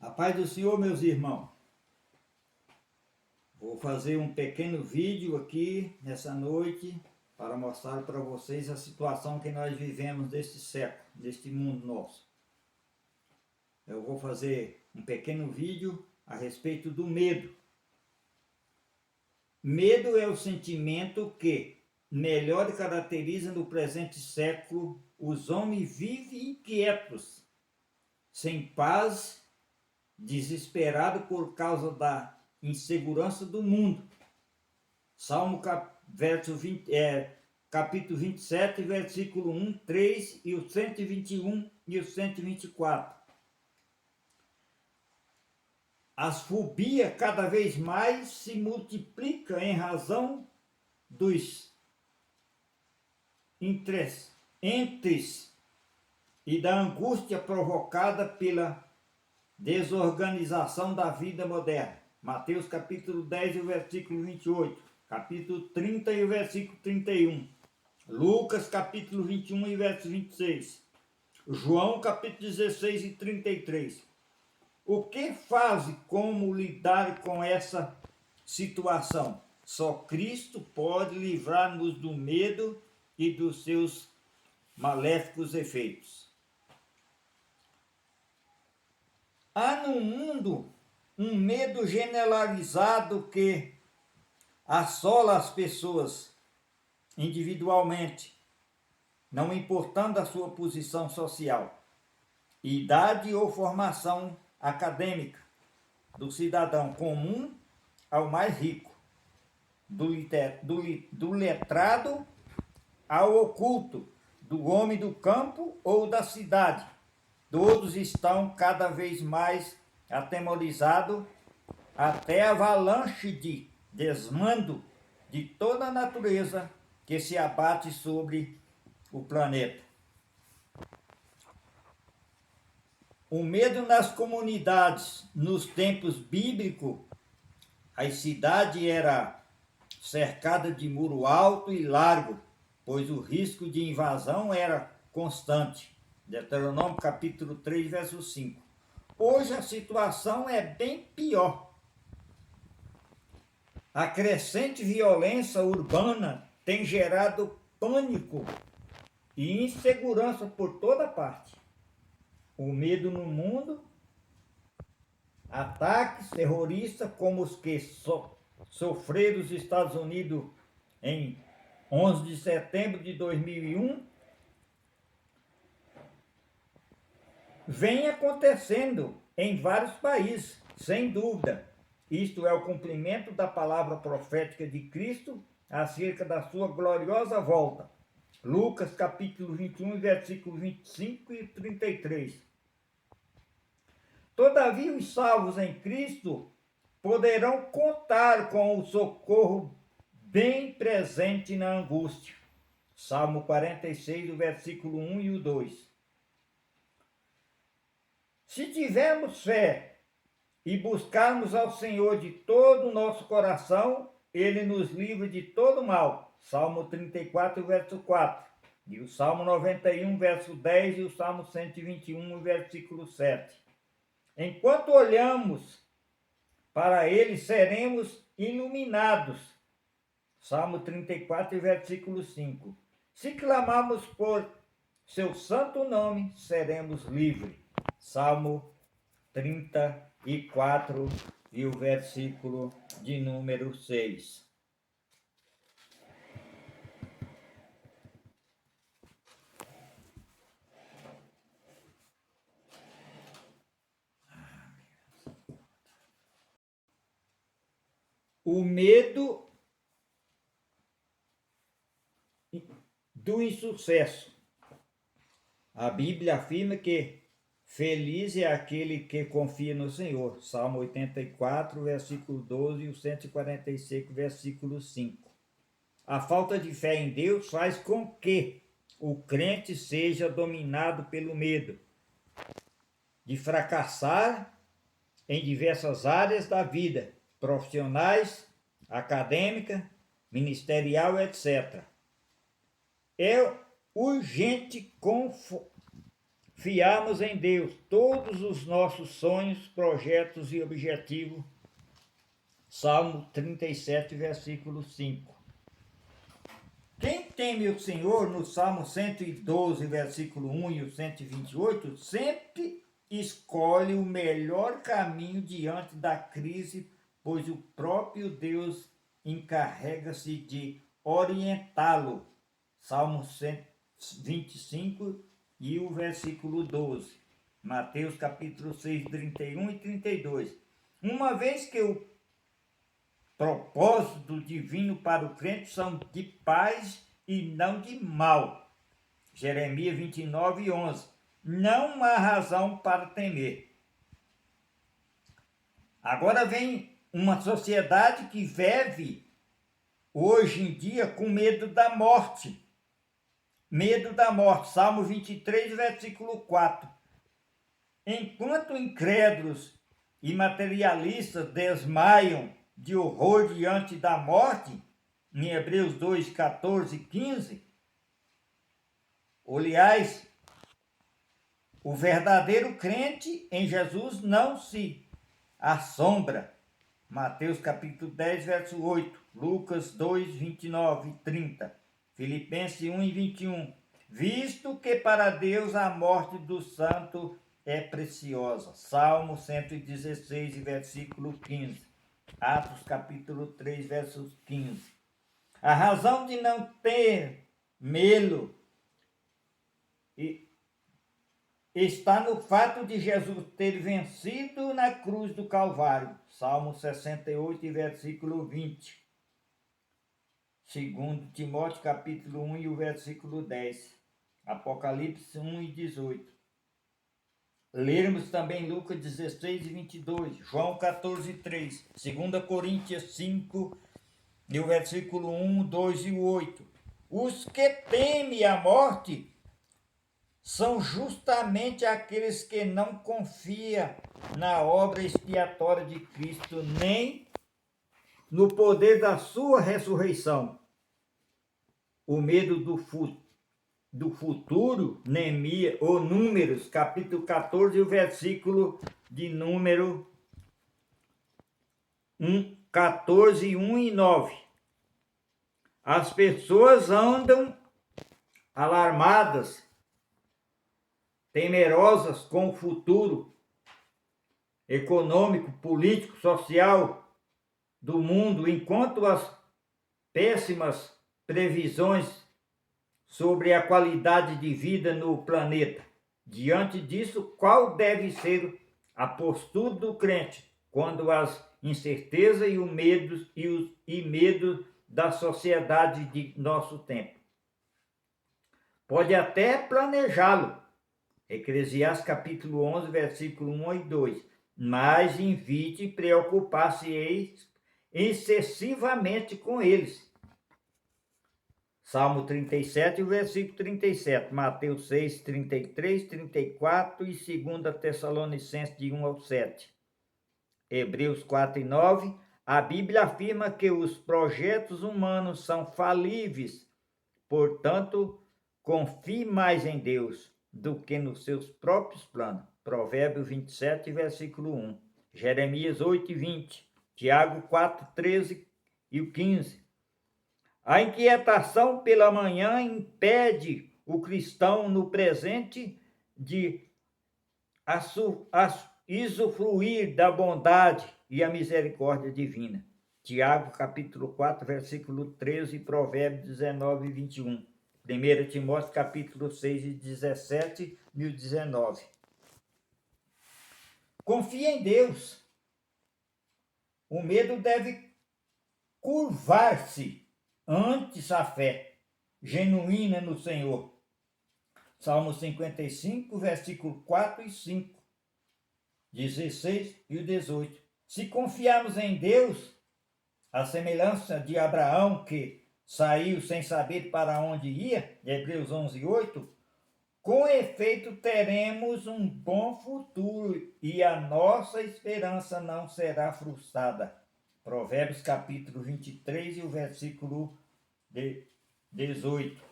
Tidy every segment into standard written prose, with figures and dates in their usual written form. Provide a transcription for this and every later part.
A paz do Senhor, meus irmãos. Vou fazer um pequeno vídeo aqui nessa noite para mostrar para vocês a situação que nós vivemos deste século, deste mundo nosso. Eu vou fazer um pequeno vídeo a respeito do medo. Medo é o sentimento que melhor caracteriza no presente século os homens vivem inquietos, sem paz, desesperados por causa da insegurança do mundo. Capítulo 27, versículo 1, 3 e o 121 e o 124. As fobias cada vez mais se multiplicam em razão dos entres e da angústia provocada pela desorganização da vida moderna. Mateus capítulo 10 e o versículo 28, capítulo 30 e o versículo 31, Lucas capítulo 21 e verso 26, João capítulo 16 e 33. O que faz e como lidar com essa situação? Só Cristo pode livrar-nos do medo e dos seus maléficos efeitos. Há no mundo um medo generalizado que assola as pessoas individualmente, não importando a sua posição social, idade ou formação acadêmica, do cidadão comum ao mais rico, do letrado ao oculto, do homem do campo ou da cidade. Todos estão cada vez mais atemorizados, até a avalanche de desmando de toda a natureza que se abate sobre o planeta. O medo nas comunidades, nos tempos bíblicos, a cidade era cercada de muro alto e largo, pois o risco de invasão era constante. Deuteronômio capítulo 3, verso 5. Hoje a situação é bem pior. A crescente violência urbana tem gerado pânico e insegurança por toda parte. O medo no mundo, ataques terroristas como os que sofreram os Estados Unidos em 11 de setembro de 2001, vem acontecendo em vários países, sem dúvida. Isto é o cumprimento da palavra profética de Cristo acerca da sua gloriosa volta. Lucas capítulo 21, versículo 25 e 33. Todavia os salvos em Cristo poderão contar com o socorro bem presente na angústia. Salmo 46, versículo 1 e o 2. Se tivermos fé e buscarmos ao Senhor de todo o nosso coração, Ele nos livra de todo mal. Salmo 34, verso 4. E o Salmo 91, verso 10 e o Salmo 121, versículo 7. Enquanto olhamos para Ele, seremos iluminados. Salmo 34, versículo 5. Se clamarmos por seu santo nome, seremos livres. Salmo 34 e o versículo de número 6. O medo do insucesso. A Bíblia afirma que feliz é aquele que confia no Senhor. Salmo 84, versículo 12 e o 145, versículo 5. A falta de fé em Deus faz com que o crente seja dominado pelo medo de fracassar em diversas áreas da vida, profissionais, acadêmica, ministerial, etc. É urgente confiarmos em Deus todos os nossos sonhos, projetos e objetivos. Salmo 37, versículo 5. Quem teme o Senhor, no Salmo 112, versículo 1 e o 128, sempre escolhe o melhor caminho diante da crise, pois o próprio Deus encarrega-se de orientá-lo. Salmo 125 e o versículo 12. Mateus capítulo 6, 31 e 32. Uma vez que o propósito divino para o crente são de paz e não de mal. Jeremias 29, 11. Não há razão para temer. Agora vem uma sociedade que vive hoje em dia com medo da morte. Medo da morte. Salmo 23, versículo 4. Enquanto incrédulos e materialistas desmaiam de horror diante da morte, em Hebreus 2, 14 e 15, aliás, o verdadeiro crente em Jesus não se assombra. Mateus capítulo 10, verso 8, Lucas 2, 29 e 30, Filipenses 1 e 21. Visto que para Deus a morte do santo é preciosa. Salmo 116, versículo 15. Atos capítulo 3, versos 15. A razão de não ter medo está no fato de Jesus ter vencido na cruz do Calvário. Salmo 68, versículo 20. Segundo Timóteo capítulo 1 e o versículo 10. Apocalipse 1 e 18. Lermos também Lucas 16 e 22, João 14 e 3, 2 Coríntios 5 e o versículo 1, 2 e 8. Os que temem a morte são justamente aqueles que não confiam na obra expiatória de Cristo, nem no poder da sua ressurreição. O medo do futuro, Neemias, ou Números, capítulo 14, o versículo de número 14, 1 e 9. As pessoas andam alarmadas, temerosas com o futuro econômico, político, social do mundo, enquanto as péssimas previsões sobre a qualidade de vida no planeta. Diante disso, qual deve ser a postura do crente quando as incertezas e o medo da sociedade de nosso tempo? Pode até planejá-lo. Eclesiastes capítulo 11, versículo 1 e 2. Mas evite preocupar-se excessivamente com eles. Salmo 37, versículo 37, Mateus 6, 33, 34 e 2 Tessalonicenses de 1 ao 7. Hebreus 4 e 9, a Bíblia afirma que os projetos humanos são falíveis, portanto, confie mais em Deus do que nos seus próprios planos. Provérbios 27, versículo 1. Jeremias 8 e 20, Tiago 4, 13 e o 15. A inquietação pela manhã impede o cristão no presente de usufruir da bondade e a misericórdia divina. Tiago capítulo 4, versículo 13 e Provérbios 19 e 21. 1 Timóteo capítulo 6 e 17 e 19. Confie em Deus. O medo deve curvar-se antes a fé genuína no Senhor. Salmo 55, versículo 4 e 5, 16 e o 18. Se confiarmos em Deus, a semelhança de Abraão, que saiu sem saber para onde ia, Hebreus 11, 8, com efeito teremos um bom futuro e a nossa esperança não será frustrada. Provérbios capítulo 23 e o versículo 18.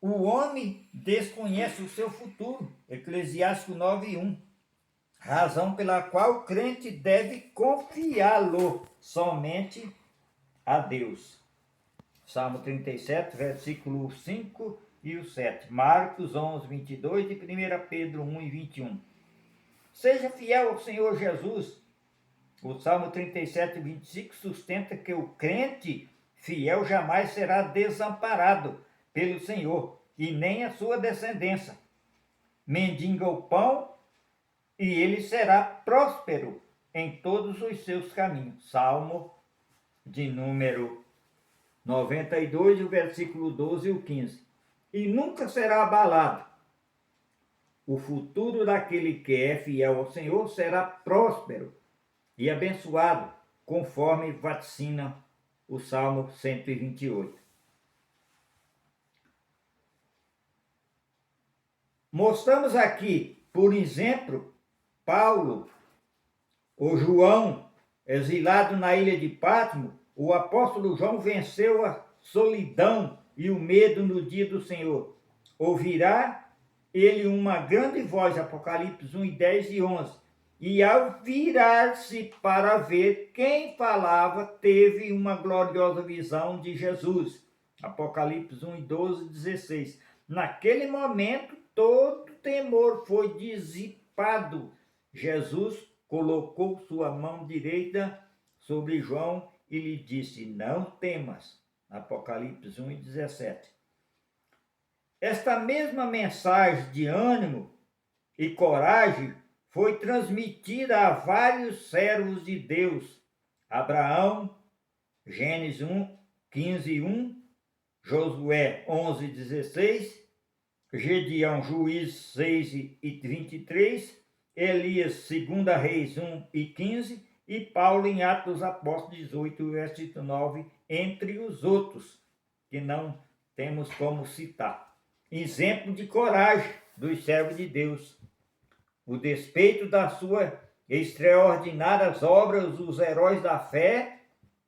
O homem desconhece o seu futuro. Eclesiástico 9:1. Razão pela qual o crente deve confiá-lo somente a Deus. Salmo 37, versículo 5 e o 7. Marcos 11, 22 e 1 Pedro 1 e 21. Seja fiel ao Senhor Jesus. O Salmo 37, 25 sustenta que o crente fiel jamais será desamparado pelo Senhor, e nem a sua descendência. Mendiga o pão, e ele será próspero em todos os seus caminhos. Salmo de número 92, o versículo 12 e o 15. E nunca será abalado. O futuro daquele que é fiel ao Senhor será próspero e abençoado, conforme vaticina o Salmo 128. Mostramos aqui, por exemplo, Paulo, o João, exilado na ilha de Patmos. O apóstolo João venceu a solidão e o medo no dia do Senhor. Ouvirá ele uma grande voz, Apocalipse 1, 10 e 11. E ao virar-se para ver quem falava, teve uma gloriosa visão de Jesus. Apocalipse 1, 12 e 16. Naquele momento, todo temor foi dissipado. Jesus colocou sua mão direita sobre João e lhe disse: não temas. Apocalipse 1 e 17. Esta mesma mensagem de ânimo e coragem foi transmitida a vários servos de Deus. Abraão, Gênesis 1, 15 e 1, Josué 11, 16, Gedeão, Juízes 6 e 23, Elias, 2 Reis 1 e 15, e Paulo em Atos dos Apóstolos 18, versículo 9, entre os outros, que não temos como citar. Exemplo de coragem dos servos de Deus. O despeito das suas extraordinárias obras, os heróis da fé,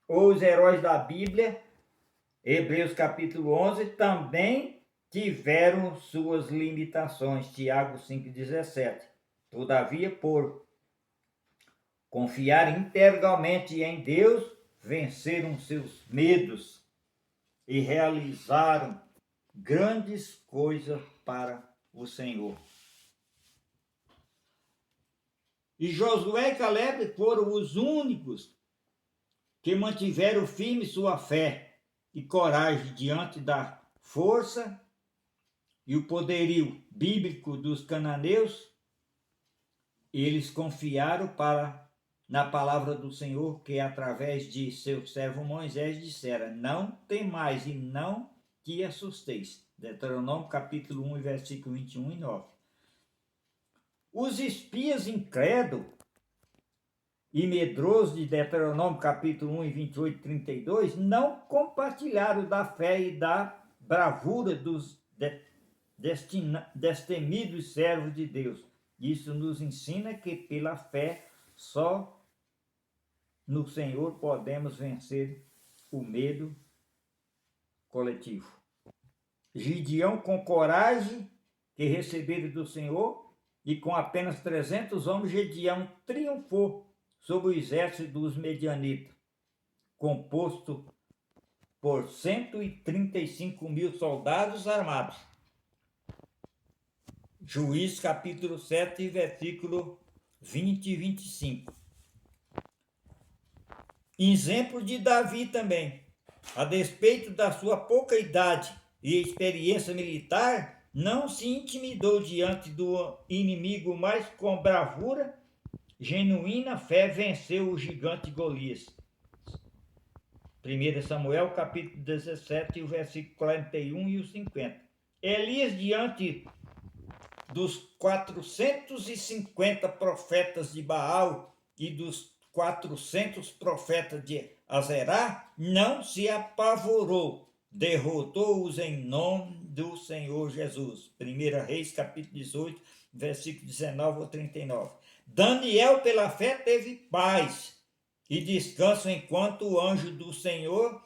ou os heróis da Bíblia, Hebreus capítulo 11, também tiveram suas limitações, Tiago 5,17. Todavia, por confiar integralmente em Deus, venceram seus medos e realizaram grandes coisas para o Senhor. E Josué e Caleb foram os únicos que mantiveram firme sua fé e coragem diante da força e o poderio bíblico dos cananeus. Eles confiaram na palavra do Senhor, que através de seu servo Moisés dissera: não temais e não te assusteis. Deuteronômio capítulo 1, versículo 21 e 9. Os espias incrédulos e medrosos de Deuteronômio capítulo 1 e 28 e 32 não compartilharam da fé e da bravura dos destemidos servos de Deus. Isso nos ensina que pela fé só no Senhor podemos vencer o medo coletivo. Gideão, com coragem que receberam do Senhor, e com apenas 300 homens, Gideão triunfou sobre o exército dos medianitas, composto por 135 mil soldados armados. Juízes capítulo 7, versículo 20 e 25. Exemplo de Davi também. A despeito da sua pouca idade e experiência militar, não se intimidou diante do inimigo, mas com bravura, genuína fé, venceu o gigante Golias. 1 Samuel capítulo 17, o versículo 41 e o 50. Elias, diante dos 450 profetas de Baal e dos 400 profetas de Azerá, não se apavorou, derrotou-os em nome do Senhor Jesus. 1 Reis capítulo 18, versículo 19 ao 39. Daniel, pela fé, teve paz e descanso enquanto o anjo do Senhor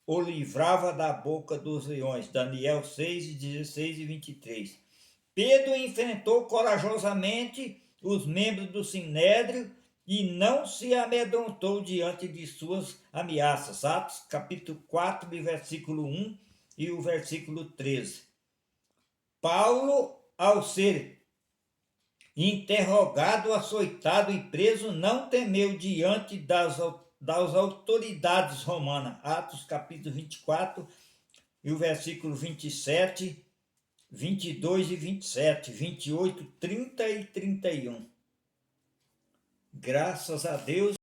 o livrava da boca dos leões. Daniel 6, 16 e 23. Pedro enfrentou corajosamente os membros do Sinédrio e não se amedrontou diante de suas ameaças. Atos capítulo 4, versículo 1 e o versículo 13. Paulo, ao ser interrogado, açoitado e preso, não temeu diante das autoridades romanas. Atos capítulo 24 e o versículo 27, 22 e 27, 28, 30 e 31. Graças a Deus.